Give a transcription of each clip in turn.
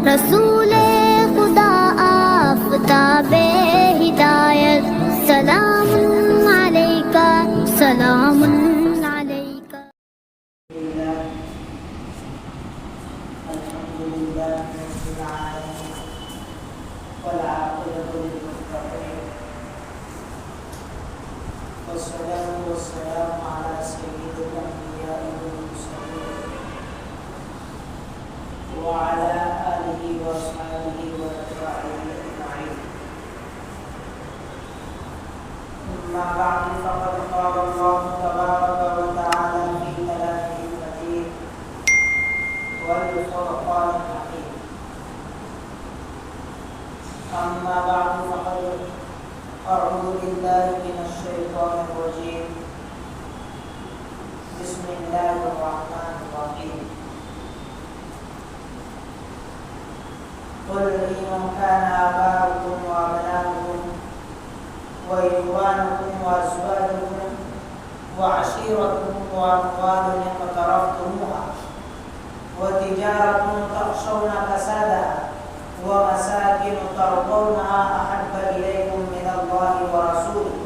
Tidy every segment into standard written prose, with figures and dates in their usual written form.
رسول خدا آفتاب ہدایت، سلام علیکہ سلام علیکہ۔ الحمد لله رب العالمين والعاقبة للمتقين والصلاة والسلام على سيد الأنبياء والمرسلين وعلى آله وأصحابه وأتباعه أجمعين. أما بعد فقد قال الله تبارك وتعالى في كلامه المجيد والفرقان الحكيم. أما بعد فقد أعوذ بالله من الشيطان الرجيم. بسم الله الرحمن الرحيم. قل إن كان آباؤكم وأبناؤكم وإخوانكم وأزواجكم وعشيرتكم وأموال اقترفتموها وتجارة تخشون كسادها ومساكن ترضونها أحب إليكم من الله ورسوله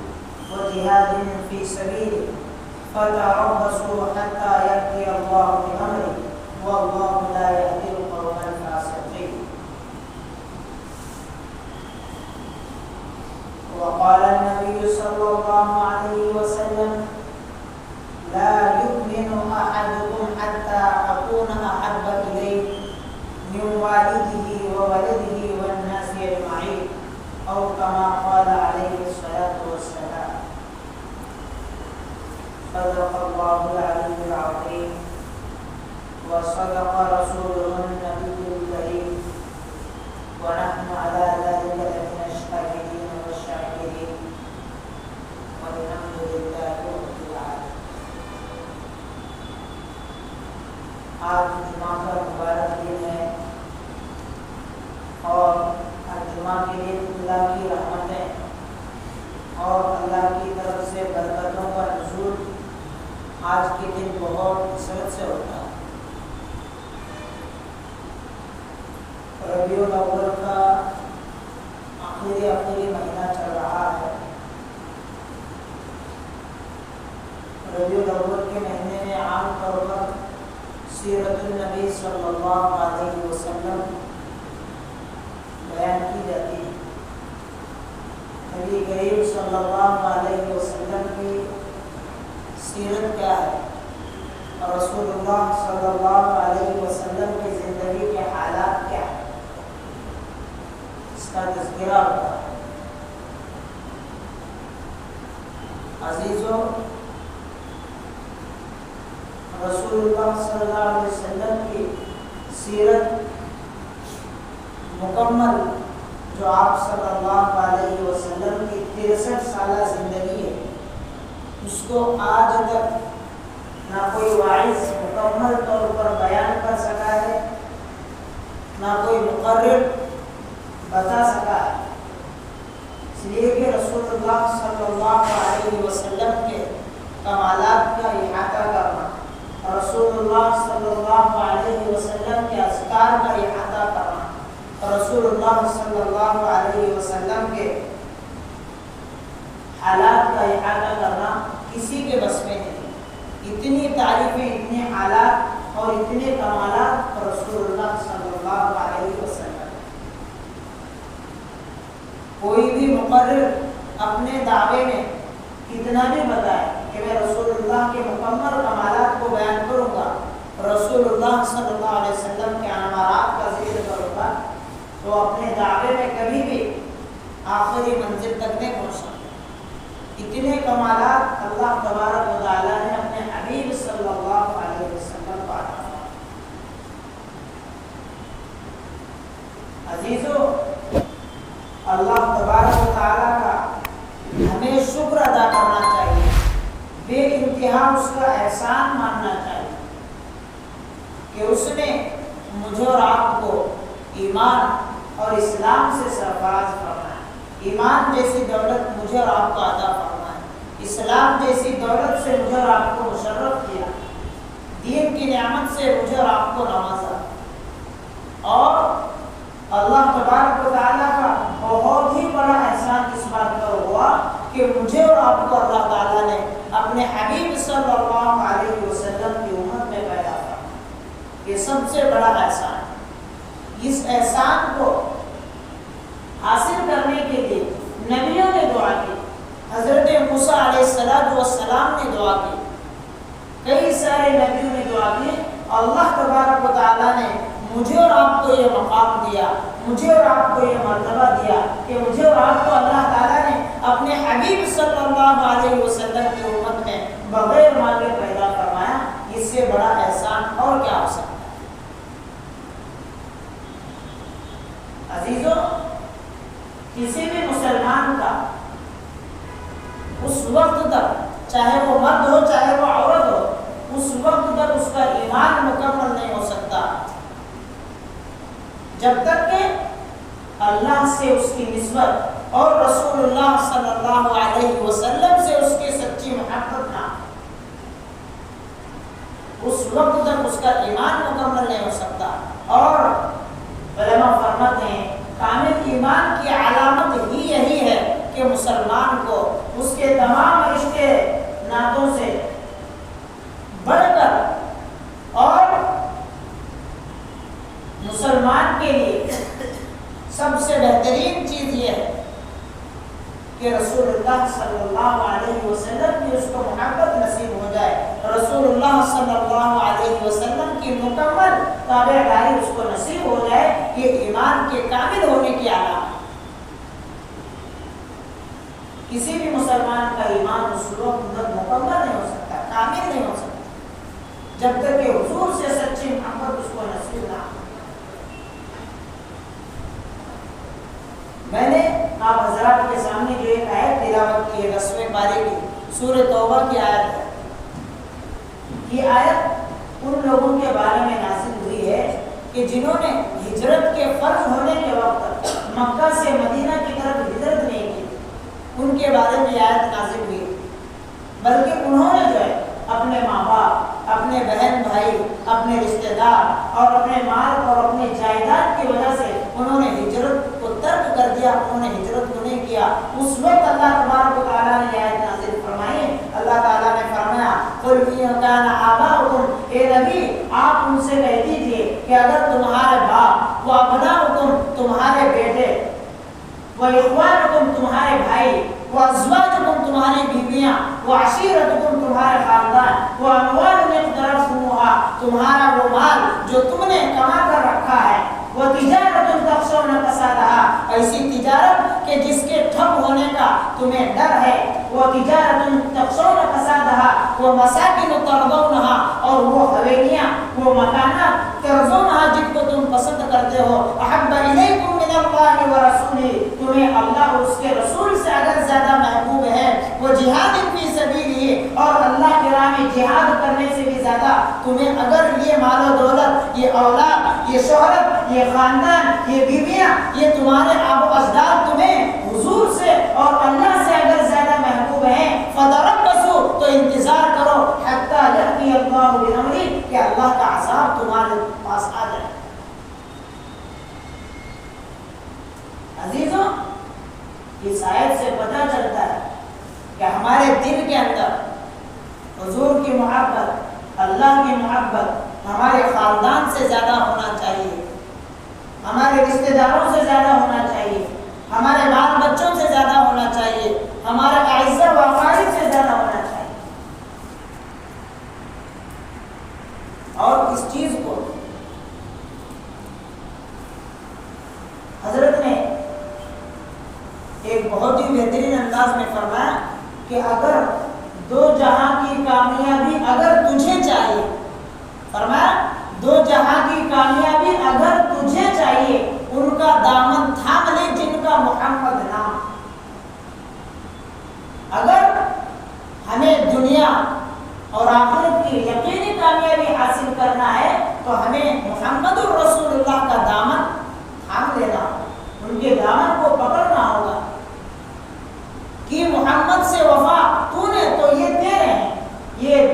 وجهاد في سبيله فتربصوا حتى يأتي الله بأمره والله لا يهدي القوم الفاسقين. وقال النبي صلى الله عليه وسلم لا يؤمن أحدكم حتى أكون أحب إليه من والده وولده والناس أجمعين أو كما قال عليه الصلاة والسلام. صدق الله العلي العظيم وصدق رسوله النبي الكريم ونحن على ذلك لمن الشاهدين والشاكرين والحمد لله رب العالمين. آج جمعہ کا مبارک دن ہے اور جمعہ کے دن اللہ کی رحمتیں اور اللہ کی طرف سے برکتوں کا نزول آج کے دن بہت کثرت سے ہوتا ہے۔ ربیع الاول کا آخری مہینہ چل رہا ہے۔ ربیع الاول کے مہینے میں عام طور پر سیرت النبی صلی اللہ علیہ وسلم بیان کی جاتی ہے۔ نبی کریم صلی اللہ علیہ وسلم کی سیرت کیا ہے، رسول اللہ صلی اللہ علیہ وسلم کی زندگی کے حالات کیا ہیں، اس کا تذکرہ ہوتا ہے۔ عزیزو، رسول اللہ صلی اللہ علیہ وسلم کی سیرت مکمل جو آپ صلی اللہ علیہ وسلم کی 63 سالہ زندگی ہے، اس کو آج تک نہ کوئی واعظ مکمل طور پر بیان کر سکا ہے، نہ کوئی مقرر بتا سکا ہے، اس لیے کہ رسول اللہ صلی اللہ علیہ وسلم کے کمالات کا احاطہ کرنا، رسول اللہ صلی اللہ علیہ وسلم کے اذکار کا احاطہ کرنا، رسول اللہ صلی اللہ علیہ وسلم کے حالات کا احاطہ کرنا کسی کے بس میں نہیں۔ اتنی تعریفیں، اتنے حالات اور اتنے کمالات رسول اللہ صلی اللہ علیہ وسلم۔ کوئی بھی مقرر اپنے دعوے میں کتنا بھی بتائے کہ میں رسول اللہ کے مکمل کمالات کو بیان کروں گا، رسول اللہ صلی اللہ علیہ وسلم کے انوارات کا ذکر کروں گا، تو اپنے دعوے میں کبھی بھی آخری منزل تک نہیں پہنچ سکتے۔ اتنے کمالات اللہ تبارک و تعالیٰ نے اپنے حبیب صلی اللہ علیہ وسلم کو عطا فرمائے۔ عزیزو، اللہ تبارک و تعالیٰ کا ہمیں شکر ادا کرنا چاہیے، بے انتہا اس کا احسان ماننا چاہیے کہ اس نے مجھے اور آپ کو ایمان اور اسلام سے سرفراز فرمایا، ایمان جیسی دولت مجھے اور آپ کو عطا فرمایا، اسلام جیسی دولت سے مجھے اور آپ کو مشرف کیا، دین کی نعمت سے مجھے اور آپ کو نوازا، اور اللہ تبارک و تعالیٰ کا بہت ہی بڑا احسان اس بات پر ہوا کہ مجھے اور آپ کو اللہ تعالیٰ نے اپنے حبیب صلی اللہ علیہ وسلم کی امت میں پیدا کیا. یہ سب سے بڑا احسان. اس احسان کو حاصل کرنے کے لیے نبیوں نے دعا کی. حضرت موسیٰ علیہ السلام نے دعا کی, کئی سارے نبیوں نے دعا کی. اللہ تبارک و تعالیٰ نے مجھے اور آپ کو یہ مقام دیا, مجھے اور آپ کو یہ مرتبہ دیا کہ مجھے اور آپ کو اللہ تعالیٰ نے اپنے حبیب صلی اللہ علیہ وسلم کی امت میں بغیر مانگے پیدا فرمایا. اس سے بڑا احسان اور کیا ہو سکتا ہے؟ عزیزوں, کسی بھی مسلمان کا اس وقت تک, چاہے وہ مرد ہو چاہے وہ عورت ہو, اس وقت تک اس کا ایمان مکمل نہیں ہو سکتا جب تک کہ اللہ سے اس کی نسبت اور رسول اللہ صلی اللہ علیہ وسلم سے اس کی سچی محبت نہ, اس وقت تک اس کا ایمان مکمل نہیں ہو سکتا. اور علماء فرماتے ہیں کامل ایمان کی علامت ہی یہی ہے کہ مسلمان کو اس کے تمام رشتے ناتوں سے بڑھ کر اور مسلمان کے لیے سب سے بہترین چیز یہ ہے کہ رسول اللہ صلی اللہ علیہ وسلم کی اس کو محبت نصیب ہو جائے, رسول اللہ صلی اللہ علیہ وسلم کی مکمل تابعداری اس کو نصیب ہو جائے. یہ ایمان کے کامل ہونے کی علامت. کسی بھی مسلمان کا ایمان اس وقت تک مکمل نہیں ہو سکتا, کامل نہیں ہو سکتا جب تک کہ حضور سے سچی محبت اس کو نصیب نہ ہو. میں نے آپ حضرات کے سامنے جو ایک آیت تلاوت کی ہے 10ویں پارے کی, سورہ توبہ کی آیت ہے. یہ آیت ان لوگوں کے بارے میں نازل ہوئی ہے کہ جنہوں نے ہجرت کے فرض ہونے کے وقت مکہ سے مدینہ کی طرف ہجرت نہیں کی, ان کے بارے میں آیت نازل ہوئی. بلکہ انہوں نے جو ہے اپنے ماں باپ, اپنے بہن بھائی, اپنے رشتہ دار اور اپنے مال اور اپنے جائیداد کی وجہ سے انہوں نے ہجرت کو ترک کر دیا, انہوں نے ہجرت کو نہیں کیا. اس وقت اللہ تبارک و تعالیٰ نے آیت نازل فرمائی. اللہ تعالیٰ نے فرمایا قل ان کان آباؤکم, اے نبی آپ ان سے کہہ دیجیے کہ اگر تمہارے باپ و ابناؤکم تمہارے بیٹے, و اخوانکم تمہارے بھائی, وازواجکم تمہاری بیویاں, وعشیرتکم تمہارے خاندان, واموال اقترفتموها تمہارا وہ مال جو تم نے کما کر رکھا ہے, وتجارت تخشون کسادها ایسی تجارت کہ جس کے ٹھپ ہونے کا تمہیں ڈر ہے, وتجارت تخشون کسادها ومساکن ترضونها اور وہ حویلیاں, وہ مکانات ترضونها جن کو تم پسند کرتے ہو, احب الیکم من اللہ ورسولہ تمہیں اللہ اور اس کے رسول سے اگر زیادہ محبوب ہے, وہ جہاد فی سبیلہ اور اللہ کے راہ میں جہاد کرنے سے بھی زیادہ تمہیں اگر یہ مال و دولت, یہ اولاد, یہ شہرت, یہ خاندان, یہ بیویاں, یہ تمہارے آب و اجداد تمہیں حضور سے اور اللہ سے اگر زیادہ محبوب ہیں, فتربصوا تو انتظار کرو حتی یأتی اللہ بامرہ کہ اللہ کا عذاب تمہارے پاس آ جائے. عزیزوں, اس آیت سے پتہ چلتا ہے کہ ہمارے دل کے اندر حضور کی محبت, اللہ کی محبت ہمارے خاندان سے زیادہ ہونا چاہیے, ہمارے رشتہ داروں سے زیادہ ہونا چاہیے, ہمارے بال بچوں سے زیادہ ہونا چاہیے, ہمارے اعزہ و اقارب سے زیادہ ہونا چاہیے. اور اس چیز کو حضرت نے ایک بہت ہی بہترین انداز میں فرمایا کہ اگر دو جہاں کی کامیابی اگر تجھے چاہیے, فرمایا دو جہاں کی کامیابی اگر تجھے چاہیے ان کا دامن تھام لے جن کا محمد نام. اگر ہمیں دنیا اور آخرت کی یقینی کامیابی حاصل کرنا ہے تو ہمیں محمد الرسول اللہ کا دامن تھام لینا, ان کے دامن کو پکڑنا ہوگا کہ محمد سے وفا تو نے تو یہ تیرے ہیں, یہ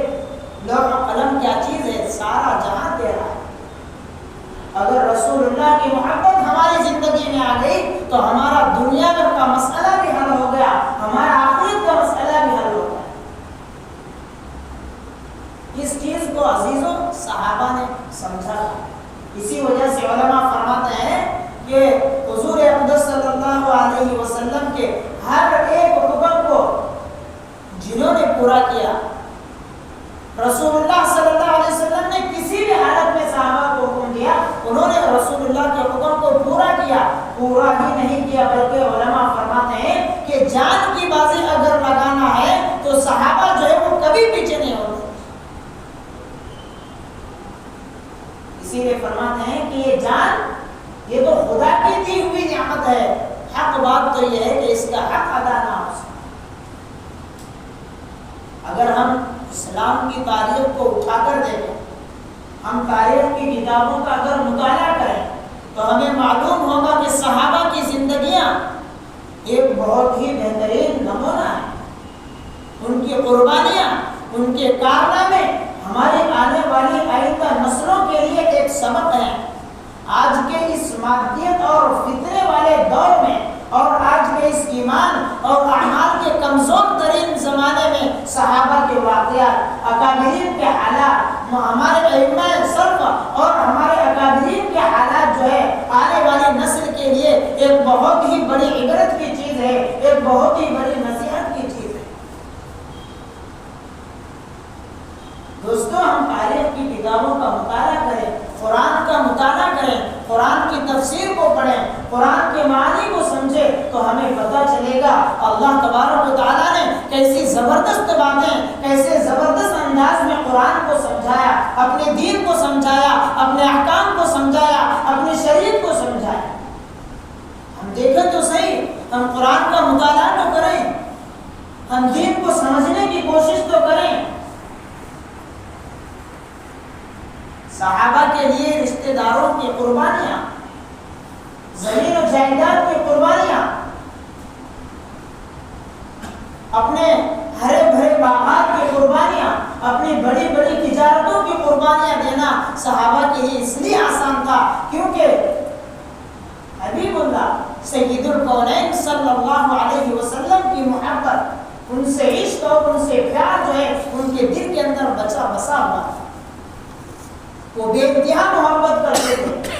لوح و قلم کیا چیز ہے, سارا جہاں تیرا ہے. اگر رسول اللہ تو ہمارا دنیا کا مسئلہ بھی حل ہو گیا، ہمارا آخرت کا مسئلہ بھی حل ہو گیا۔ اس چیز کو عزیزوں صحابہ نے سمجھا، اسی وجہ سے علماء فرماتے ہیں کہ حضور اقدس صلی اللہ علیہ وسلم کے ہر ایک حکم کو جنہوں نے پورا کیا، رسول اللہ صلی اللہ علیہ وسلم نے کسی بھی حالت میں صحابہ کو حکم دیا، انہوں نے رسول اللہ کے حکم کو پورا کیا، پورا ہی نہیں کیا بلکہ علماء فرماتے ہیں کہ جان کی بازی اگر لگانا ہے تو صحابہ جو ہے وہ کبھی پیچھے نہیں ہوتے۔ اسی لیے فرماتے ہیں کہ یہ جان یہ تو خدا کی دی ہوئی نعمت ہے، حق بات تو یہ ہے کہ اس کا حق ادا نہ ہو سکے۔ اگر ہم اسلام کی تاریخ کو اٹھا کر دیکھیں، ہم تاریخ کی کتابوں کا اگر مطالعہ کریں تو ہمیں معلوم ہوگا کہ صحابہ کی زندگیاں ایک بہت ہی بہترین نمونہ ہے۔ ان کی قربانیاں، ان کے کارنامے ہماری آنے والی آئندہ نسلوں کے لیے ایک سبق ہے۔ آج کے اس مادیت اور فتنے والے دور میں اور آج کے اس ایمان اور اعمال کے کمزور ترین زمانے میں صحابہ کے واقعات، اکابرین کے حالات، ہمارے ائمہ سلف اور ہمارے اکابرین کے حالات جو ہے آنے والی نسل کے لیے ایک بہت ہی بڑی عبرت کی چیز ہے، ایک بہت ہی بڑی نصیحت کی چیز ہے۔ دوستو، ہم تاریخ کی کتابوں کا مطالعہ کریں، قرآن کا مطالعہ کریں، قرآن کی تفسیر کو پڑھیں، قرآن کے معنی کو سمجھیں تو ہمیں پتہ چلے گا اللہ تبارک و تعالیٰ نے کیسی زبردست باتیں، کیسے زبردست انداز میں قرآن کو سمجھایا، اپنے دین کو سمجھایا، اپنے احکام کو سمجھایا، اپنی شریعت کو سمجھایا۔ ہم دیکھیں تو صحیح، ہم قرآن کا مطالعہ تو کریں، ہم دین کو سمجھنے کی کوشش تو کریں۔ صحابہ کے لیے رشتہ داروں کی قربانیاں، زمین و جائیداد کی قربانیاں، اپنے ہرے بھرے باغات کی قربانیاں، اپنی بڑی بڑی تجارتوں کی قربانیاں دینا صحابہ کے لیے اس لیے آسان تھا کیونکہ حبیب اللہ سید الکونین صلی اللہ علیہ وسلم کی محبت، ان سے عشق اور ان سے پیار جو ہے ان کے دل کے اندر بسا ہوا تھا۔ وہ بے انتہا محبت کرتے تھے،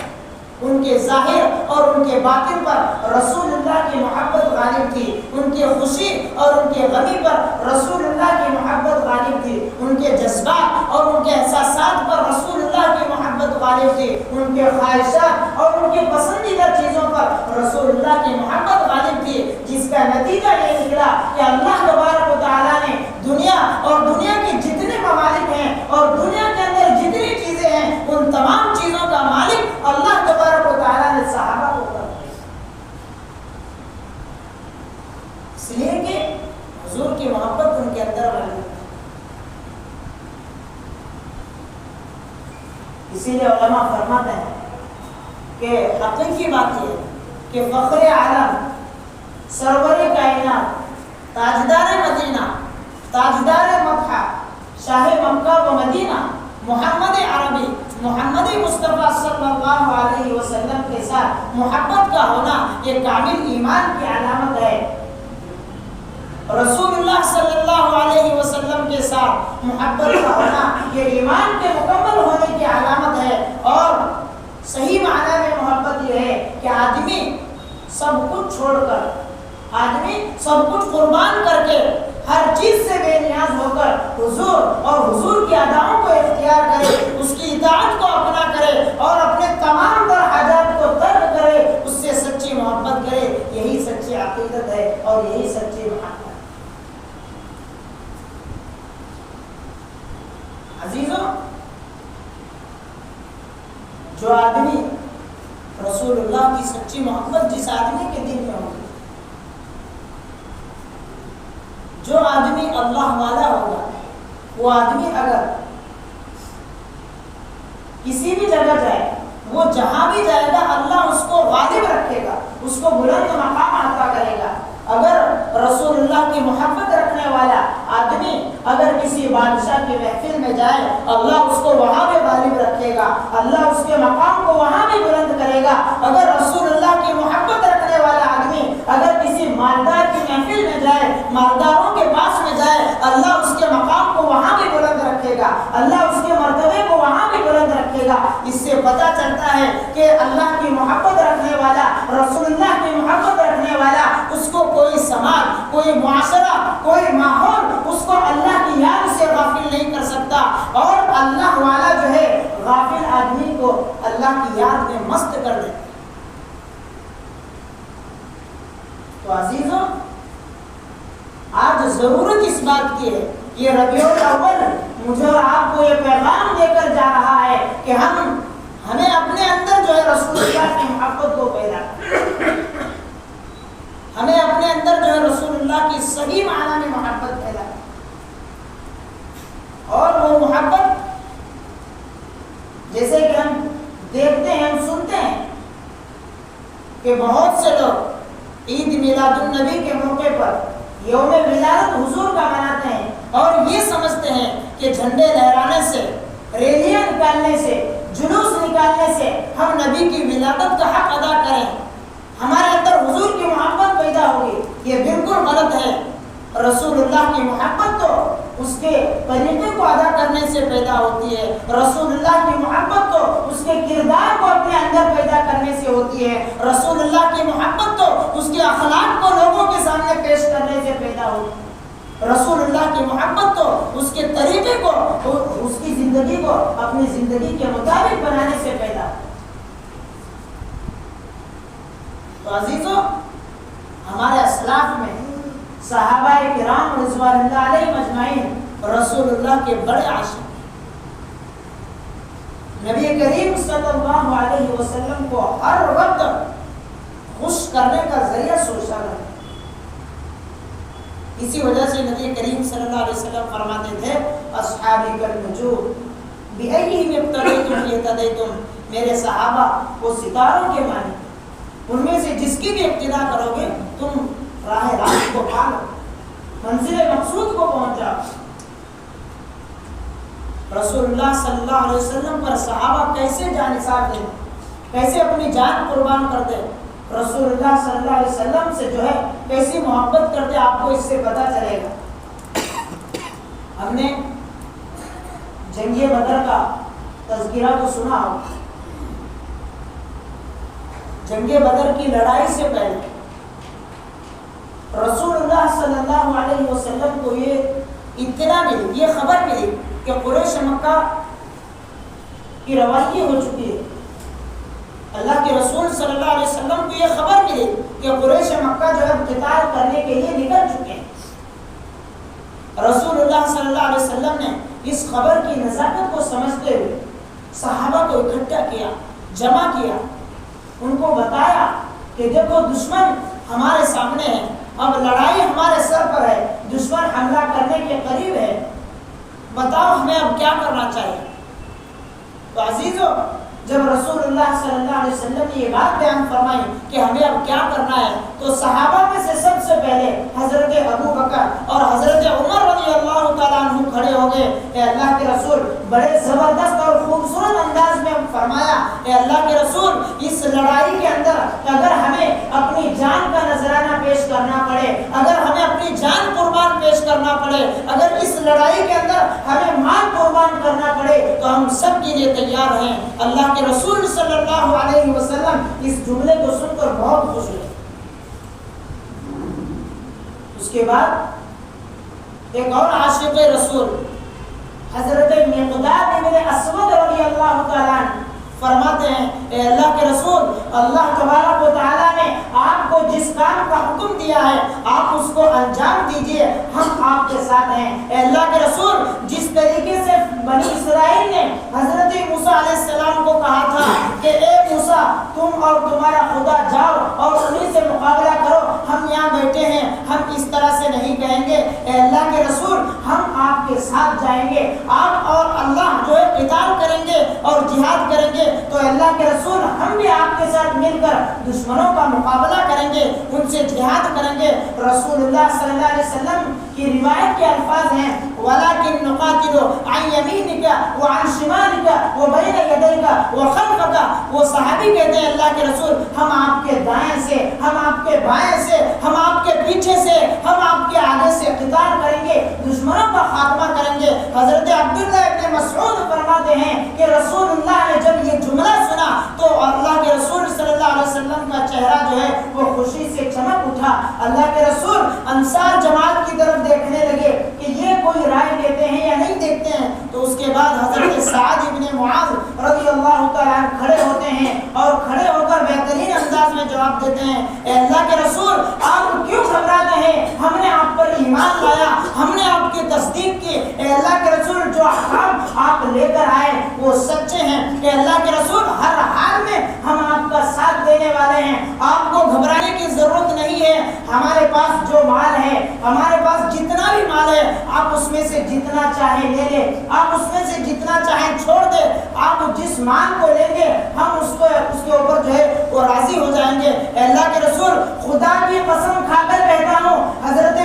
ان کے ظاہر اور ان کے باطن پر رسول اللہ کی محبت غالب تھی، ان کے خوشی اور ان کے غمی پر رسول اللہ کی محبت غالب تھی، ان کے جذبات اور ان کے احساسات پر رسول اللہ کی محبت غالب تھی، ان کے خواہشات اور ان کے پسندیدہ چیزوں پر رسول اللہ کی محبت غالب تھی، جس کا نتیجہ یہ نکلا کہ اللہ تبارک و تعالیٰ نے دنیا اور دنیا کے جتنے ممالک ہیں اور دنیا کے اندر جتنی چیزیں ہیں ان تمام چیزوں کا مالک اللہ تبارک و تعالیٰ نے صحابہ کو کر دیا، اس لیے کہ حضور کی محبت ان کے اندر موجود ہے۔ اسی لیے علماء فرماتے ہیں کہ حقیقی بات یہ کہ فخر عالم، سرور کائنات، تاجدار مدینہ، تاجدار مکہ، شاہ مکہ و مدینہ، محمد عربی، محمد مصطفیٰ صلی اللہ علیہ وسلم کے ساتھ محبت کا ہونا یہ کامل ایمان کی علامت ہے۔ رسول اللہ صلی اللہ علیہ وسلم کے ساتھ محبت کا ہونا یہ ایمان کے مکمل ہونے کی علامت ہے، اور صحیح معنی میں محبت یہ ہے کہ آدمی سب کچھ چھوڑ کر، آدمی سب کچھ قربان کر کے، ہر چیز سے بے نیاز ہو کر حضور اور حضور کی اداؤں کو اختیار کرے، اس کی اطاعت کو اپنا کرے اور اپنے تمام تر حاجات کو ترک کرے، اس سے سچی محبت کرے، یہی سچی عقیدت ہے اور یہی سچی محبت ہے۔ عزیزوں، جو آدمی رسول اللہ کی سچی محبت جس آدمی کے دل میں ہوگی، جو آدمی اللہ والا ہوگا، وہ آدمی اگر کسی بھی جگہ جائے، وہ جہاں بھی جائے گا اللہ اس کو غالب رکھے گا، اس کو بلند مقام عطا کرے گا۔ اگر رسول اللہ کی محبت رکھنے والا آدمی اگر کسی بادشاہ کی محفل میں جائے، اللہ اس کو وہاں بھی غالب رکھے گا، اللہ اس کے مقام کو وہاں بھی بلند کرے گا۔ اگر رسول اللہ کی محبت رکھنے والا اللہ اس کے مرتبے کو وہاں بھی بلند رکھے گا۔ اس سے پتہ چلتا ہے کہ اللہ کی محبت رکھنے والا، رسول اللہ کی محبت رکھنے والا، اس کو کوئی سماج، کوئی معاشرہ، کوئی ماحول اس کو اللہ کی یاد سے غافل نہیں کر سکتا، اور اللہ والا جو ہے غافل آدمی کو اللہ کی یاد میں مست کر دے۔ تو عزیزوں، آج ضرورت اس بات کی ہے، یہ ربیع الاول مجھے اور آپ کو یہ پیغام دے کر جا رہا ہے کہ ہمیں اپنے اندر جو ہے رسول اللہ کی محبت کو پیدا کریں، ہمیں اپنے اندر جو ہے رسول اللہ کی صحیح معنی میں محبت پیدا کریں، اور وہ محبت جیسے کہ ہم دیکھتے ہیں، ہم سنتے ہیں کہ بہت سے لوگ عید میلاد النبی کے موقع پر یوم ولادت حضور کا مناتے ہیں، اور یہ سمجھتے ہیں کہ جھنڈے لہرانے سے، ریلیاں نکالنے سے، جلوس نکالنے سے ہم نبی کی ولادت کا حق ادا کریں، ہمارے اندر حضور کی محبت پیدا ہوگی۔ یہ بالکل غلط ہے۔ رسول اللہ کی محبت تو اس کے طریقے کو ادا کرنے سے پیدا ہوتی ہے، رسول اللہ کی محبت تو اس کے کردار کو اپنے اندر پیدا کرنے سے ہوتی ہے، رسول اللہ کی محبت تو اس کے اخلاق کو لوگوں کے سامنے پیش کرنے سے پیدا ہوتی ہے، رسول اللہ کی محبت تو اس کے طریقے کو، اس کی زندگی کو اپنی زندگی کے مطابق بنانے سے پیدا ہوتی ہے۔ تو عزیزوں، ہمارے اسلاف میں صحابہ کرام رضوان اللہ علیہ مجمعین رسول اللہ کے بڑے عاشق، نبی کریم صلی اللہ علیہ وسلم کو ہر وقت خوش کرنے کا ذریعہ سوچا کرتے۔ اسی وجہ سے نبی کریم صلی اللہ علیہ وسلم فرماتے تھے، اصحابی کالنجوم بأیہم اقتدیتم اہتدیتم، میرے صحابہ وہ ستاروں کے مانند، ان میں سے جس کی بھی اقتدا کرو گے تم راہ راست کو پا لو، منزل مقصود کو پہنچ جاؤ۔ رسول اللہ صلی اللہ علیہ وسلم پر صحابہ کیسے جان نثار تھے، کیسے اپنی جان قربان کرتے، رسول اللہ صلی اللہ علیہ وسلم سے جو ہے کیسی محبت کرتے، آپ کو اس سے پتہ چلے گا۔ ہم نے جنگ بدر کا تذکرہ تو سنا ہو، جنگ بدر کی لڑائی سے پہلے رسول اللہ صلی اللہ علیہ وسلم کو یہ اطلاع ملی، یہ خبر ملی کہ قریش مکہ کی روانگی ہو چکی ہے۔ اللہ کے رسول صلی اللہ علیہ وسلم کو یہ خبر ملی کہ قریش مکہ جو ہے قتال کرنے کے لیے نکل چکے ہیں۔ رسول اللہ صلی اللہ علیہ وسلم نے اس خبر کی نزاکت کو سمجھتے ہوئے صحابہ کو اکٹھا کیا، جمع کیا، ان کو بتایا کہ دیکھو دشمن ہمارے سامنے ہے، اب لڑائی ہمارے سر پر ہے، دشمن حملہ کرنے کے قریب ہے، بتاؤ ہمیں اب کیا کرنا چاہیے۔ تو عزیزو، جب رسول اللہ صلی اللہ علیہ وسلم نے یہ بات بیان فرمائی کہ ہمیں اب کیا کرنا ہے، تو صحابہ میں سے سب سے پہلے حضرت ابو بکر اور حضرت عمر رضی اللہ تعالیٰ عنہ کھڑے ہو گئے۔ اے اللہ کے رسول، بڑے زبردست اور خوبصورت انداز میں فرمایا، اے اللہ کے رسول، اس لڑائی کے اندر اگر ہمیں اپنی جان کا نذرانہ پیش کرنا پڑے، اگر ہمیں اپنی جان قربان پیش کرنا پڑے، اگر اس لڑائی کے اندر ہمیں مال قربان کرنا پڑے تو ہم سب کے لیے تیار ہیں۔ اللہ کے رسول صلی اللہ علیہ وسلم اس جملے کو سن کر بہت خوش ہوئے۔ اس کے بعد ایک اور عاشق رسول حضرت مقداد بن اسود رضی اللہ تعالیٰ عنہ فرماتے ہیں، اے اللہ کے رسول، اللہ تبارک و تعالیٰ نے آپ کو جس کام کا حکم دیا ہے آپ اس کو انجام دیجئے، ہم آپ کے ساتھ ہیں۔ اے اللہ کے رسول، جس طریقے سے بنی اسرائیل نے حضرت موسیٰ علیہ السلام کو کہا تھا کہ اے موسیٰ، تم اور تمہارا خدا جاؤ اور انہیں سے مقابلہ کرو، ہم یہاں بیٹھے ہیں، ہم اس طرح سے نہیں کہیں گے۔ اے اللہ کے رسول، ہم آپ کے ساتھ جائیں گے، آپ اور اللہ جو ہے قتال کریں گے اور جہاد کریں گے، تو اللہ کے رسول ہم بھی آپ کے ساتھ مل کر دشمنوں کا مقابلہ کریں گے، ان سے جہاد کریں گے۔ رسول اللہ صلی اللہ علیہ وسلم کی روایت کے الفاظ ہیں، وَلَكِنْ نُقَاتِلُ عَنْ يَمِينِكَ وَعَنْ شِمَالِكَ وَبَيْنَ يَدَيْكَ وَخَلْفَكَ۔ وہ صحابی کہتے ہیں، اللہ کے رسول، ہم آپ کے دائیں سے، ہم آپ کے بائیں سے، ہم آپ کے پیچھے سے، ہم آپ کے آگے سے قتال کریں گے، دشمنوں کا خاتمہ کریں گے۔ حضرت عبداللہ ابن چہرہ جو ہے وہ خوشی سے چمک اٹھا. اللہ کے رسول انصار جماعت کی طرف دیکھنے لگے کہ یہ کوئی رائے دیتے ہیں یا نہیں دیتے ہیں. تو اس کے بعد حضرت سعد ابن معاذ رضی اللہ تعالیٰ عنہ کھڑے ہوتے ہیں اور کھڑے ہو کر بہترین انداز میں جواب دیتے ہیں, اے اللہ کے رسول آپ کیوں گھبراتے ہیں؟ ہم نے آپ پر ایمان لایا, ہم نے آپ کی تصدیق کی. اے اللہ کے رسول جو احکام آپ لے کر آئے وہ سچے ہیں. اے اللہ کے رسول ہر حال میں ہم آپ کا ساتھ دینے والے ہیں, آپ کو گھبرانے کی ضرورت نہیں ہے. ہمارے پاس جو مال ہے, ہمارے پاس جتنا بھی مال ہے, آپ اس میں سے جتنا چاہیں لے لیں, آپ اس میں سے جتنا چاہیں چھوڑ دیں. آپ جس مال کو لیں گے ہم اس کے اوپر جو ہے وہ راضی ہو جائیں گے. اے اللہ کے رسول خدا کی قسم کھا کر کہتا ہوں, حضرت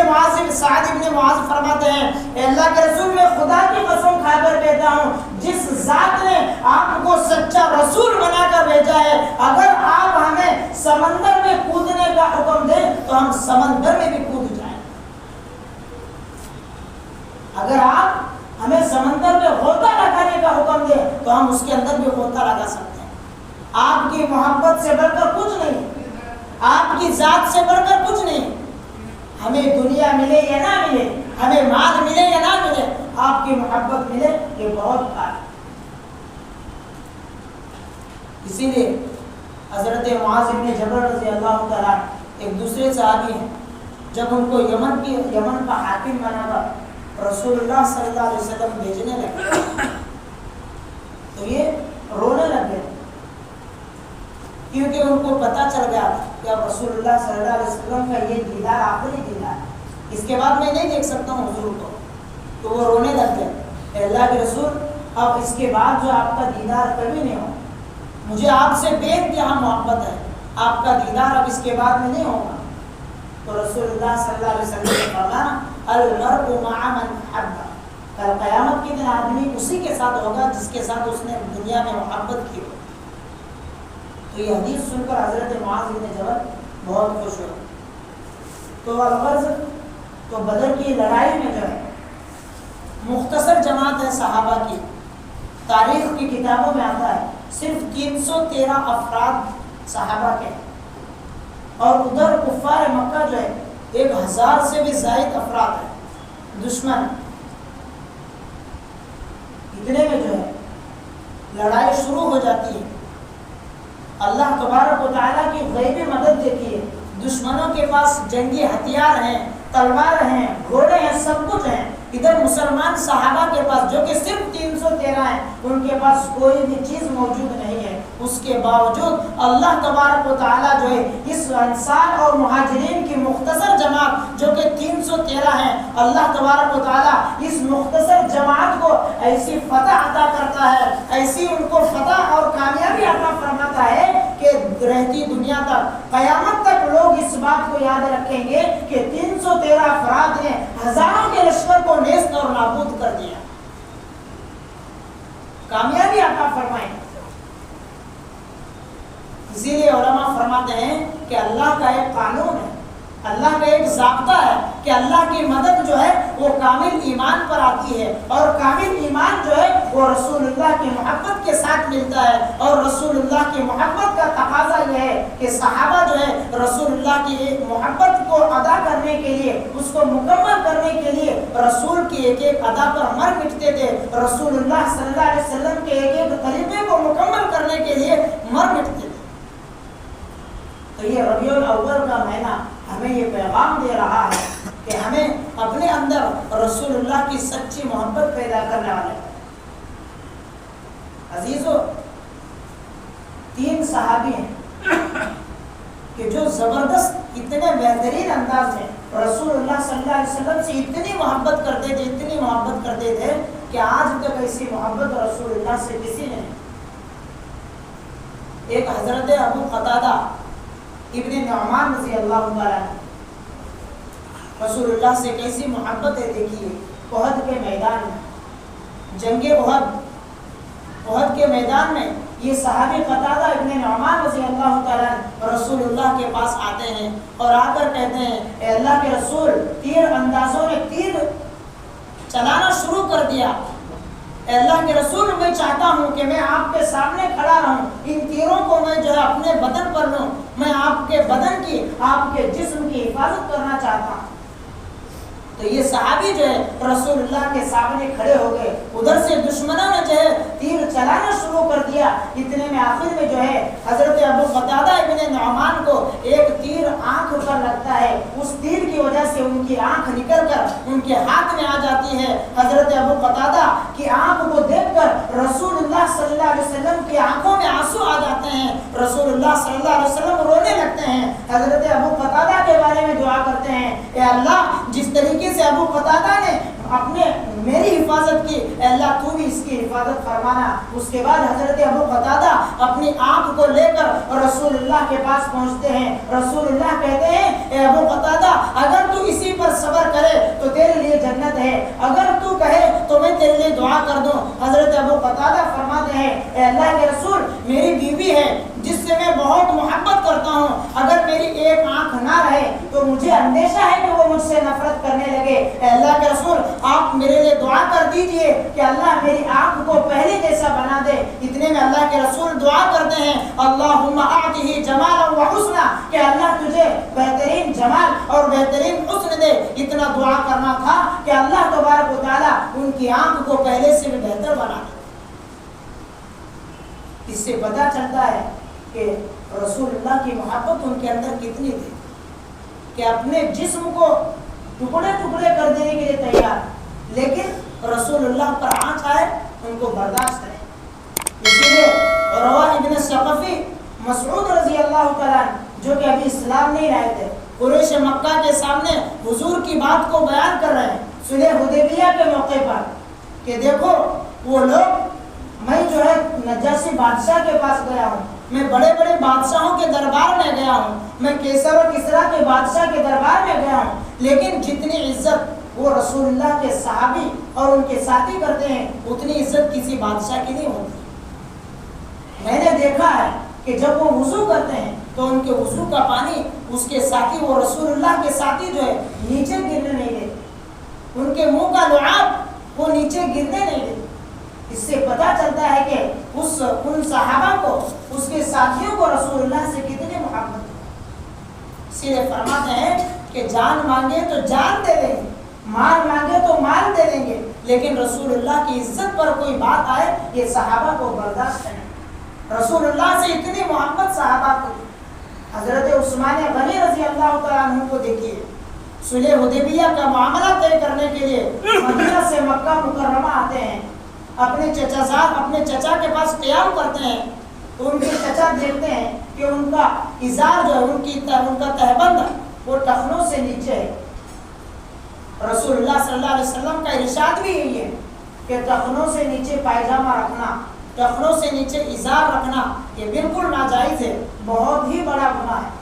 سعد ابن معاذ فرماتے ہیں, اے اللہ کے رسول میں خدا کی قسم کھا کر کہتا ہوں جس ذات نے آپ کو سچا رسول بنا کر بھیجا ہے, اگر آپ ہمیں سمندر میں کودنے کا حکم دیں تو ہم سمندر میں بھی کود جائیں. اگر آپ ہمیں سمندر میں غوطہ لگانے کا حکم دیں تو ہم اس کے اندر بھی غوطہ لگا سکتے ہیں. آپ کی محبت سے بڑھ کر کچھ نہیں, آپ کی ذات سے بڑھ کر کچھ نہیں. ہمیں دنیا ملے یا نہ ملے, ہمیں مال ملے یا نہ ملے, آپ کی محبت ملے یہ بہت کافی. اسی لیے حضرت معاذ بن جبل رضی اللہ تعالیٰ ایک دوسرے صحابی ہیں, جب ان کو یمن کا حاکم بنا کر رسول اللہ صلی اللہ علیہ وسلم بھیجنے لگے تو یہ رونے لگے, کیونکہ ان کو پتہ چل گیا کہ اب رسول اللہ صلی اللہ علیہ وسلم کا یہ دیدار آخری دیدار ہے, اس کے بعد میں نہیں دیکھ سکتا ہوں حضور کو. تو وہ رونے لگ گئے, اے اللہ کے رسول اب اس کے بعد جو آپ کا دیدار کبھی نہیں ہو, مجھے آپ سے بے انتہا محبت ہے, آپ کا دیدار اب اس کے بعد میں نہیں ہوگا. تو رسول اللہ صلی اللہ علیہ وسلم نے فرمایا المرء مع من حب, کل قیامت کے دن آدمی اسی کے ساتھ ہوگا جس کے ساتھ اس نے دنیا میں محبت کی ہو. تو یہ حدیث سن کر حضرت معاذ بن جبل بہت خوش ہوئے. تو الغرض تو بدر کی لڑائی میں جو ہے مختصر جماعت ہے صحابہ کی, تاریخ کی کتابوں میں آتا ہے صرف 313 افراد صحابہ کے, اور ادھر کفار مکہ جو ہے 1000 سے بھی زائد افراد ہیں دشمن. اتنے میں جو ہے لڑائی شروع ہو جاتی ہے. اللہ تبارک و تعالیٰ کی غیبی مدد دیتی ہے. دشمنوں کے پاس جنگی ہتھیار ہیں, تلوار ہیں, گھوڑے ہیں, سب کچھ ہیں. ادھر مسلمان صحابہ کے پاس جو کہ صرف 313 ہیں, ان کے پاس کوئی بھی چیز موجود نہیں ہے. اس کے باوجود اللہ تبارک و تعالیٰ جو ہے اس انصار اور مہاجرین کی مختصر جماعت جو کہ 313 ہیں, اللہ تبارک و تعالیٰ اس مختصر جماعت کو ایسی فتح عطا کرتا ہے, ایسی ان کو فتح اور کامیابی عطا فرماتا ہے کہ رہتی دنیا تک قیامت تک لوگ اس بات کو یاد رکھیں گے کہ 313 افراد نے ہزاروں کے لشکر کو نیست اور نابود کر دیا. کامیابی عطا فرمائیں. اسی لیے علماء فرماتے ہیں کہ اللہ کا ایک قانون ہے, اللہ کا ایک ضابطہ ہے کہ اللہ کی مدد جو ہے وہ کامل ایمان پر آتی ہے, اور کامل ایمان جو ہے وہ رسول اللہ کی محبت کے ساتھ ملتا ہے. اور رسول اللہ کی محبت کا تقاضا یہ ہے کہ صحابہ جو ہے رسول اللہ کی محبت کو ادا کرنے کے لیے, اس کو مکمل کرنے کے لیے رسول کی ایک ایک ادا پر مر مٹتے تھے. رسول اللہ صلی اللہ علیہ وسلم کے ایک ایک طریقے کو مکمل کرنے کے لیے مر مٹتے تھے. تو یہ ربیع الاول کا مہینہ ہمیں یہ پیغام دے رہا ہے کہ ہمیں اپنے اندر رسول اللہ کی سچی محبت پیدا کرنے والے ہیں. عزیزو, 3 صحابی ہیں کہ جو زبردست اتنے بہترین انداز میں رسول اللہ صلی اللہ علیہ وسلم سے اتنی محبت کرتے تھے, اتنی محبت کرتے تھے کہ آج تک ایسی محبت رسول اللہ سے کسی نے نہیں. ایک حضرت ابو قتادہ ابن نعمان رضی اللہ تعالیٰ رسول اللہ سے کیسی محبت ہے دیکھیے. احد کے میدان میں, جنگ احد کے میدان میں یہ صحابی قتادہ ابن نعمان رضی اللہ تعالیٰ رسول اللہ کے پاس آتے ہیں اور آ کر کہتے ہیں اے اللہ کے رسول, تیر اندازوں نے تیر چلانا شروع کر دیا. اے اللہ کے رسول, میں چاہتا ہوں کہ میں آپ کے سامنے کھڑا رہوں, ان تیروں کو میں جو ہے اپنے بدن پر لوں, میں آپ کے بدن کی، آپ کے جسم کی حفاظت کرنا چاہتا ہوں۔ تو یہ صحابی جو ہے رسول اللہ کے سامنے کھڑے ہو گئے، ادھر سے دشمنوں نے جو ہے تیر چلانا شروع کر دیا۔ اتنے میں آخر میں جو ہے حضرت ابو قتادہ ابن نعمان کو ایک تیر آنکھ پر لگتا ہے، اس تیر کی وجہ سے ان کی آنکھ نکل کر ان کے ہاتھ میں آ جاتی ہے۔ حضرت ابو قتادہ کی آنکھ کو دیکھ کر رسول اللہ صلی اللہ علیہ وسلم کی آنکھوں میں آنسو آ جاتے ہیں، رسول اللہ صلی اللہ علیہ وسلم رونے لگتے ہیں۔ حضرت ابو قتادہ کے بارے میں دعا کرتے ہیں، اے اللہ جس طریقے سے ابو قتادہ نے میری حفاظت کی، اے اللہ تو بھی اس کی حفاظت فرمانا۔ اس کے بعد حضرت ابو قتادہ اپنی آنکھ کو لے کر رسول اللہ کے پاس پہنچتے ہیں۔ رسول اللہ کہتے ہیں، اے ابو قتادہ اگر تو اسی پر صبر کرے تو تیرے لیے جنت ہے، اگر تو کہے تو میں تیرے لیے دعا کر دوں۔ حضرت ابو قتادہ فرماتے ہیں، اے اللہ کے رسول میری بیوی ہے جس سے میں بہت محبت کرتا ہوں، اگر میری ایک آنکھ نہ رہے تو مجھے اندیشہ ہے کہ وہ مجھ سے نفرت کرنے لگے۔ اے اللہ کے رسول آپ میرے لیے دعا کر دیجئے کہ اللہ میری آنکھ کو پہلے جیسا بنا دے۔ اتنے میں اللہ کے رسول دعا کرتے ہیں، اللہم اعطہ جمالا و حسنا، کہ اللہ تجھے بہترین جمال اور بہترین حسن دے۔ اتنا دعا کرنا تھا کہ اللہ تبارک و تعالی ان کی آنکھ کو پہلے سے بھی بہتر بنا دے۔ اس سے پتہ چلتا ہے کہ رسول اللہ کی محبت ان کے اندر کتنی تھی کہ اپنے جسم کو ٹکڑے ٹکڑے کر دینے کے لیے تیار، لیکن رسول اللہ پر آنچ آئے ان کو برداشت کریں۔ اسی لیے عروہ ابن ثقفی مسعود رضی اللہ تعالیٰ جو کہ ابھی اسلام نہیں لائے تھے، قریش مکہ کے سامنے حضور کی بات کو بیان کر رہے ہیں صلح حدیبیہ کے موقع پر کہ دیکھو وہ لوگ، میں جو ہے نجاشی بادشاہ کے پاس گیا ہوں، میں بڑے بڑے بادشاہوں کے دربار میں گیا ہوں، میں کیسر و کسریٰ کے بادشاہ کے دربار میں گیا ہوں، لیکن جتنی عزت وہ رسول اللہ کے صحابی اور ان کے ساتھی کرتے ہیں اتنی عزت کسی بادشاہ کی نہیں ہوتی۔ میں نے دیکھا ہے کہ جب وہ وضو کرتے ہیں تو ان کے وضو کا پانی اس کے ساتھی، وہ رسول اللہ کے ساتھی جو ہے نیچے گرنے نہیں دیتے، ان کے منہ کا لعاب وہ نیچے گرنے نہیں دیتے۔ اس سے پتہ چلتا ہے کہ ان صحابہ کو، اس کے ساتھیوں کو رسول اللہ سے کتنی محبت ہے۔ اسی لیے فرماتے ہیں کہ جان مانگے تو جان دے دیں گے، مال مانگے تو مال دے دیں گے، لیکن رسول اللہ کی عزت پر کوئی بات آئے یہ صحابہ کو برداشت نہیں۔ رسول اللہ سے اتنی محبت صحابہ کو۔ حضرت عثمان غنی رضی اللہ تعالیٰ عنہ کو دیکھیے، صلح حدیبیہ کا معاملہ طے کرنے کے لیے مدینہ سے مکہ مکرمہ آتے ہیں، اپنے چچا کے پاس قیام کرتے ہیں تو ان کے چچا دیکھتے ہیں کہ ان کا ازار جو ہے، ان کا تہبند وہ ٹخنوں سے نیچے ہے۔ رسول اللہ صلی اللہ علیہ وسلم کا ارشاد بھی یہی ہے کہ ٹخنوں سے نیچے پائجامہ رکھنا، ٹخنوں سے نیچے ازار رکھنا یہ بالکل ناجائز ہے، بہت ہی بڑا گناہ ہے۔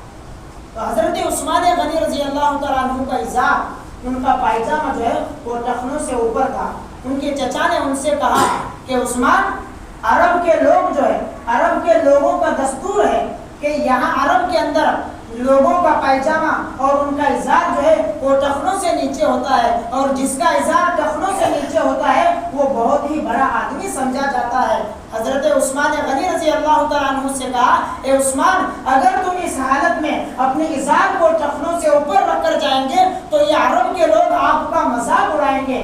تو حضرت عثمان غنی رضی اللہ تعالیٰ عنہ کا ازار، ان کا پائجامہ جو ہے وہ ٹخنوں سے اوپر تھا۔ ان کے چچا نے ان سے کہا کہ عثمان، عرب کے لوگ جو ہے، عرب کے لوگوں کا دستور ہے کہ یہاں عرب کے اندر لوگوں کا پائجامہ اور ان کا ازار جو ہے وہ ٹخنوں سے نیچے ہوتا ہے، اور جس کا ازار ٹخنوں سے نیچے ہوتا ہے وہ بہت ہی بڑا آدمی سمجھا جاتا ہے۔ حضرت عثمان غنی رضی اللہ تعالیٰ عنہ سے کہا، اے عثمان اگر تم اس حالت میں اپنے ازار کو ٹخنوں سے اوپر رکھ کر جائیں گے تو یہ عرب کے لوگ آپ کا مذاق اڑائیں گے،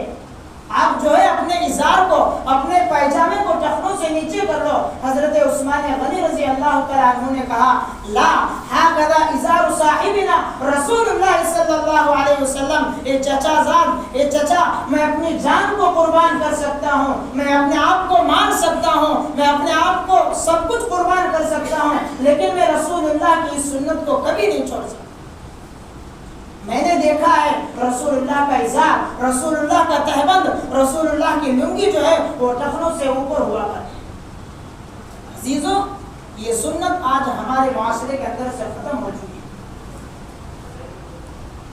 آپ جو ہے اپنے ازار کو، اپنے پائجامے کو ٹخنوں سے نیچے کر لو۔ حضرت عثمان غنی رضی اللہ تعالیٰ عنہ نے کہا، لا ہاکذا ازار صاحبنا رسول اللہ صلی اللہ علیہ وسلم، اے چچا زاد، اے چچا میں اپنی جان کو قربان کر سکتا ہوں، میں اپنے آپ کو مار سکتا ہوں، میں اپنے آپ کو سب کچھ قربان کر سکتا ہوں، لیکن میں رسول اللہ کی اس سنت کو کبھی نہیں چھوڑ سکتا۔ میں نے دیکھا ہے رسول اللہ کا ازار، رسول اللہ کا تہبند، رسول اللہ کی لنگی جو ہے وہ ٹخنوں سے اوپر ہوا کرتی ہے۔ عزیزو، یہ سنت آج ہمارے معاشرے کے اندر سے ختم ہو چکی ہے۔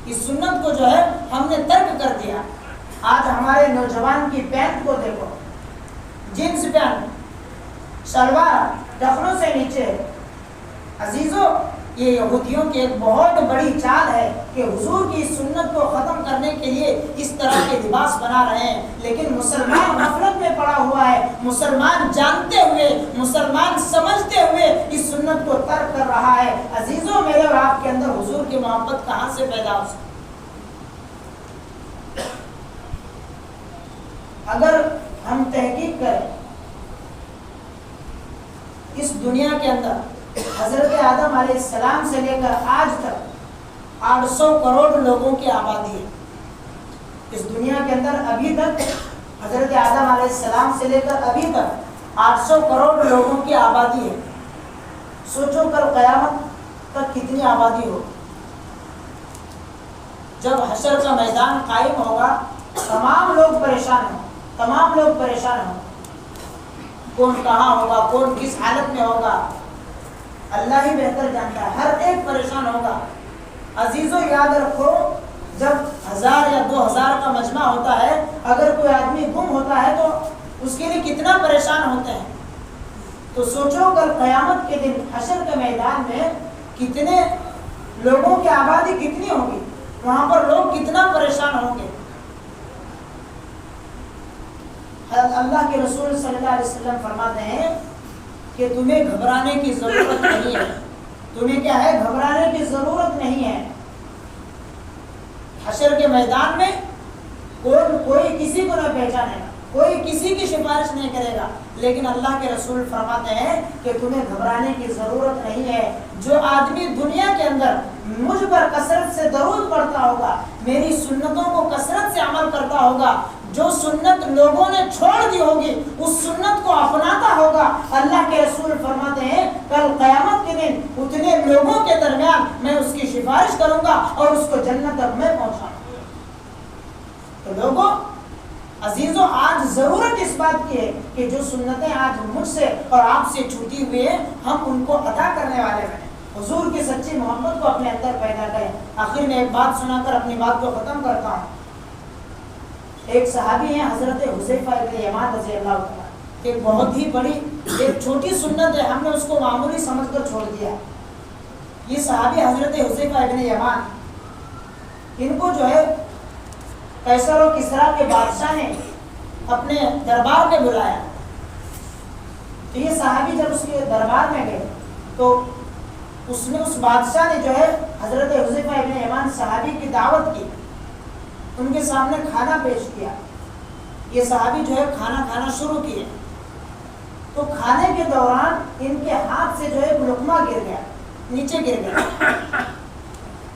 اس سنت کو جو ہے ہم نے ترک کر دیا۔ آج ہمارے نوجوان کی پینٹ کو دیکھو، جینس پینٹ، شلوار ٹخنوں سے نیچے۔ عزیزو، یہ یہودیوں کی ایک بہت بڑی چال ہے کہ حضور کی سنت کو ختم کرنے کے لیے اس طرح کے لباس بنا رہے ہیں، لیکن مسلمان غفلت میں پڑا ہوا ہے، مسلمان جانتے ہوئے، مسلمان سمجھتے ہوئے اس سنت کو ترک کر رہا ہے۔ عزیزوں، میرے اور آپ کے اندر حضور کی محبت کہاں سے پیدا ہو سکتی؟ اگر ہم تحقیق کریں اس دنیا کے اندر حضرت آدم علیہ السلام سے لے کر آج تک 800 کروڑ لوگوں کی آبادی ہے. اس دنیا کے اندر ابھی تک حضرت آدم علیہ السلام سے لے کر ابھی تک 800 کروڑ لوگوں کی آبادی ہے. سوچو کل قیامت تک کتنی آبادی ہو. جب حشر کا میدان قائم ہوگا تمام لوگ پریشان ہوں، تمام لوگ پریشان ہوں. کون کہاں ہوگا، کون کس حالت میں ہوگا، اللہ ہی بہتر جانتا ہے. ہر ایک پریشان ہوگا. عزیزو یاد رکھو، جب 1000 یا 2000 کا مجمع ہوتا ہے، اگر کوئی آدمی گم ہوتا ہے تو اس کے لیے کتنا پریشان ہوتے ہیں. تو سوچو کل قیامت کے دن حشر کے میدان میں کتنے لوگوں کی آبادی کتنی ہوگی، وہاں پر لوگ کتنا پریشان ہوں گے. اللہ کے رسول صلی اللہ علیہ وسلم فرماتے ہیں کہ تمہیں گھبرانے کی ضرورت نہیں ہے. تمہیں کیا ہے؟ گھبرانے کی ضرورت نہیں ہے. حشر کے میدان میں کوئی کسی کو نہ پہچانے گا، کوئی کسی کی سفارش نہیں کرے گا. لیکن اللہ کے رسول فرماتے ہیں کہ تمہیں گھبرانے کی ضرورت نہیں ہے. جو آدمی دنیا کے اندر مجھ پر کثرت سے درود پڑھتا ہوگا، میری سنتوں کو کثرت سے عمل کرتا ہوگا، جو سنت لوگوں نے چھوڑ دی ہوگی اس سنت کو اپناتا ہوگا، اللہ کے رسول فرماتے ہیں کل قیامت کے دن اتنے لوگوں کے درمیان میں اس کی سفارش کروں گا اور اس کو جنت تک میں پہنچاؤں گا. تو لوگوں عزیزوں، آج ضرورت اس بات کی ہے کہ جو سنتیں آج مجھ سے اور آپ سے چھوٹی ہوئی ہیں ہم ان کو ادا کرنے والے بنیں. حضور کی سچی محبت کو اپنے اندر پیدا کریں. آخر میں ایک بات سنا کر اپنی بات کو ختم کرتا ہوں. ایک صحابی ہیں حضرت حذیفہ ابن یمان رضی اللہ عنہ. ایک بہت ہی بڑی ایک چھوٹی سنت ہے، ہم نے اس کو معمولی سمجھ کر چھوڑ دیا. یہ صحابی حضرت حذیفہ ابن یمان، ان کو جو ہے قیصر و کسریٰ کے بادشاہ نے اپنے دربار میں بلایا. تو یہ صحابی جب اس کے دربار میں گئے تو اس بادشاہ نے جو ہے حضرت حذیفہ ابن یمان صحابی کی دعوت کی، ان کے سامنے کھانا پیش کیا. یہ صحابی جو ہے کھانا کھانا شروع کیے تو کھانے کے دوران ان کے ہاتھ سے جو ہے ایک لقمہ گر گیا، نیچے گر گیا.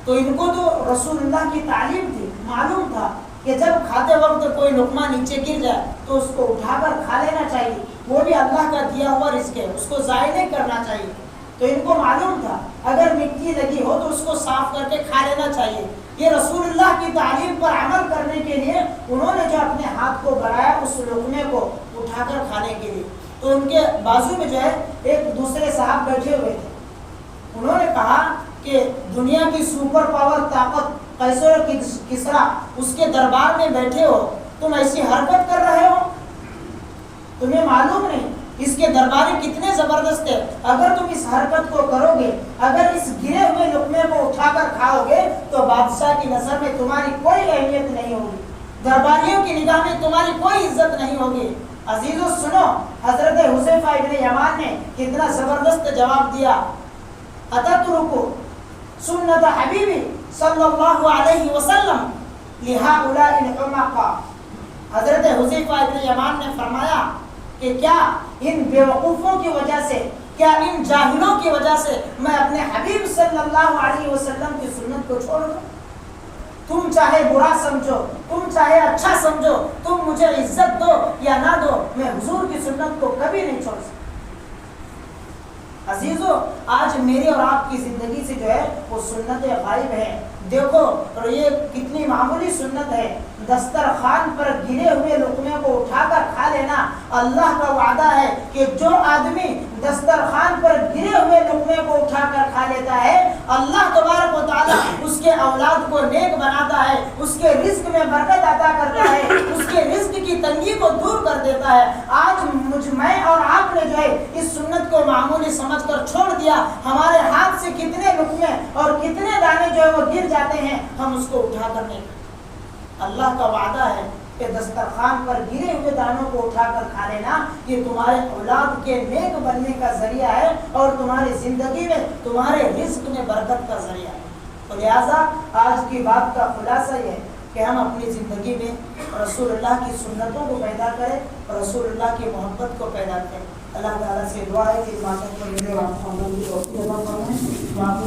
تو ان کو تو رسول اللہ کی تعلیم تھی، معلوم تھا کہ جب کھاتے وقت کوئی لقمہ نیچے گر جائے تو اس کو اٹھا کر کھا لینا چاہیے، وہ بھی اللہ کا دیا ہوا رزق ہے، اس کو ضائع نہیں کرنا چاہیے. تو ان کو معلوم تھا اگر مٹی لگی ہو تو اس کو صاف کر کے کھا لینا چاہیے. یہ رسول اللہ کی تعلیم پر عمل کرنے کے لیے انہوں نے جو اپنے ہاتھ کو بڑھایا اس لقمے کو اٹھا کر کھانے کے لیے. تو ان کے بازو میں جو ہے ایک دوسرے صاحب بیٹھے ہوئے تھے. انہوں نے کہا کہ دنیا کی سپر پاور طاقت قیصر و کسریٰ اس کے دربار میں بیٹھے ہو، تم ایسی حرکت کر رہے ہو، تمہیں معلوم نہیں اس کے درباری کتنے زبردست ہے. اگر تم اس حرکت کو کرو گے، اگر اس گرے ہوئے لقمے کو اٹھا کر کھاؤ گے تو بادشاہ کی نظر میں تمہاری کوئی اہمیت نہیں ہوگی، درباریوں کی نگاہ میں تمہاری کوئی عزت نہیں ہوگی. عزیزو سنو، حضرت حذیفہ ابن یمان نے کتنا زبردست جواب دیا. اتترکو سنت حبیبی صلی اللہ علیہ وسلم لہؤلاء الحمقاء. حضرت حذیفہ ابن یمان نے فرمایا کہ کیا ان بیوقوفوں کی وجہ سے، کیا ان جاہلوں کی وجہ سے میں اپنے حبیب صلی اللہ علیہ وسلم کی سنت کو چھوڑ دوں؟ تم چاہے برا سمجھو، تم چاہے اچھا سمجھو، تم مجھے عزت دو یا نہ دو، میں حضور کی سنت کو کبھی نہیں چھوڑ سکتا. عزیزو، آج میری اور آپ کی زندگی سے جو ہے وہ سنت غائب ہے. دیکھو اور یہ کتنی معمولی سنت ہے. دسترخوان پر گرے ہوئے لقمے کو اٹھا کر کھا لینا. اللہ کا وعدہ ہے کہ جو آدمی دسترخوان پر گرے ہوئے لقمے کو اٹھا کر کھا لیتا ہے، اللہ تبارک و تعالیٰ اس کے اولاد کو نیک بناتا ہے، اس کے رزق میں برکت عطا کرتا ہے، اس کے رزق کی تنگی کو دور کر دیتا ہے. آج میں اور آپ نے جو ہے اس سنت کو معمولی سمجھ کر چھوڑ دیا. ہمارے ہاتھ سے کتنے لقمے اور کتنے دانے جو ہے وہ گر جاتے ہیں، ہم اس کو اٹھا کر نہیں. اللہ کا وعدہ ہے کہ دسترخوان پر گرے ہوئے دانوں کو اٹھا کر کھا لینا، یہ تمہارے اولاد کے نیک بننے کا ذریعہ ہے اور تمہاری زندگی میں تمہارے رزق میں برکت کا ذریعہ ہے۔ تو لہٰذا آج کی بات کا خلاصہ یہ ہے کہ ہم اپنی زندگی میں رسول اللہ کی سنتوں کو پیدا کریں اور رسول اللہ کی محبت کو پیدا کریں۔ اللہ تعالیٰ سے دعا ہے کہ باتوں کو میرے